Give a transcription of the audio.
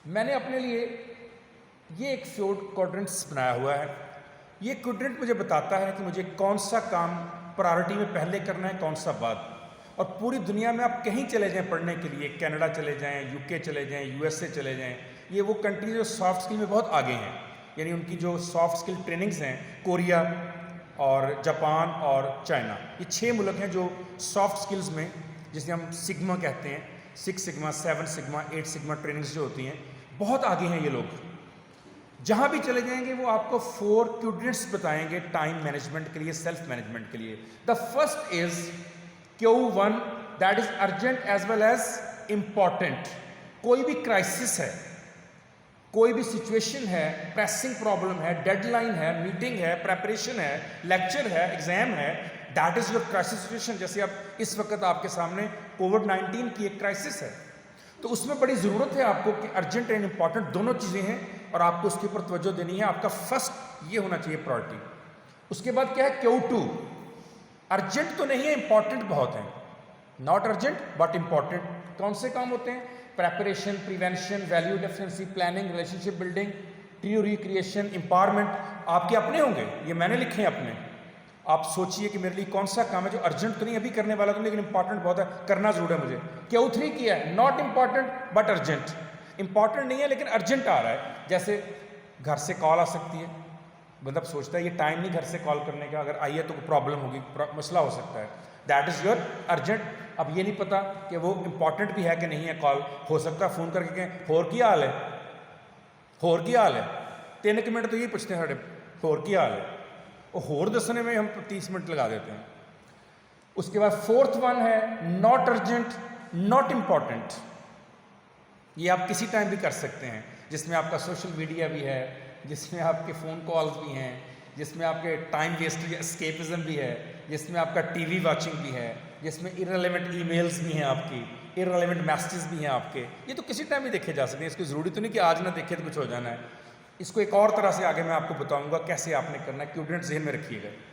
मैंने अपने लिए ये एक फ्योर्ड क्वाड्रेंट्स बनाया हुआ है। ये क्वाड्रेंट मुझे बताता है कि मुझे कौन सा काम प्रायोरिटी में पहले करना है, कौन सा बाद। और पूरी दुनिया में आप कहीं चले जाएं पढ़ने के लिए, कनाडा चले जाएं, यूके चले जाएं, यूएसए चले जाएं, ये वो कंट्रीज जो सॉफ्ट स्किल में बहुत आगे हैं, यानी उनकी जो सॉफ्ट स्किल ट्रेनिंग्स हैं, कोरिया और जापान और चाइना, ये 6 मुल्क हैं जो सॉफ्ट स्किल्स में, जिसे हम सिग्मा कहते हैं, 6 सिग्मा, 7 सिग्मा, 8 सिग्मा ट्रेनिंग्स जो होती हैं, बहुत आगे हैं ये लोग। जहां भी चले जाएंगे वो आपको 4 क्वाड्रेंट्स बताएंगे टाइम मैनेजमेंट के लिए, सेल्फ मैनेजमेंट के लिए। The first is Q1, that is urgent as well as important. कोई भी क्राइसिस है, कोई भी सिचुएशन है, प्रेसिंग प्रॉब्लम है, डेडलाइन है, मीटिंग है, प्रेपरेशन है, लेक्चर है, एग्जाम है, that is your crisis situation. जैसे अब इस वक्त आपके सामने कोविड-19 की एक क्राइसिस है, तो उसमें बड़ी ज़रूरत है आपको कि अर्जेंट एंड इंपॉर्टेंट दोनों चीज़ें हैं और आपको उसके ऊपर तवज्जो देनी है। आपका फर्स्ट ये होना चाहिए प्रायोरिटी। उसके बाद क्या है Q2, अर्जेंट तो नहीं है, इंपॉर्टेंट बहुत है। Not urgent but important. कौन से काम होते हैं? Preparation, prevention, value deficiency, planning, relationship building, true recreation, empowerment. आपके अपने होंगे, ये मैंने लिखे हैं अपने। आप सोचिए कि मेरे लिए कौन सा काम है जो अर्जेंट तो नहीं, अभी करने वाला तो, लेकिन इंपॉर्टेंट बहुत है, करना जरूर है मुझे। Q3 किया है, not important but urgent. Important नहीं है लेकिन अर्जेंट आ रहा है। जैसे घर से कॉल आ सकती है, मतलब सोचता है ये टाइम नहीं घर से कॉल करने का, अगर आई है तो प्रॉब्लम होगी, मसला हो सकता है, दैट इज योर अर्जेंट। अब ये नहीं पता कि वो इंपॉर्टेंट भी है कि नहीं है, कॉल हो सकता है फ़ोन करके कहें होर की हाल है, होर की हाल है। 3 मिनट तो यही पूछते हैं साढ़े, होर की हाल है, और होर दसने में हम 30 मिनट लगा देते हैं। उसके बाद 4th वन है नॉट अर्जेंट नॉट इंपॉर्टेंट। ये आप किसी टाइम भी कर सकते हैं, जिसमें आपका सोशल मीडिया भी है, जिसमें आपके फ़ोन कॉल्स भी हैं, जिसमें आपके टाइम वेस्ट एस्केपिज्म भी है, जिसमें आपका टीवी वाचिंग भी है, जिसमें इररिलेवेंट ईमेल्स भी हैं, आपकी इररिलेवेंट मैसेजेस भी हैं आपके। ये तो किसी टाइम भी देखे जा सकते हैं, इसकी ज़रूरी तो नहीं कि आज ना देखे तो कुछ हो जाना है। इसको एक और तरह से आगे मैं आपको बताऊंगा कैसे आपने करना है। क्वाड्रेंट ज़हन में रखिएगा।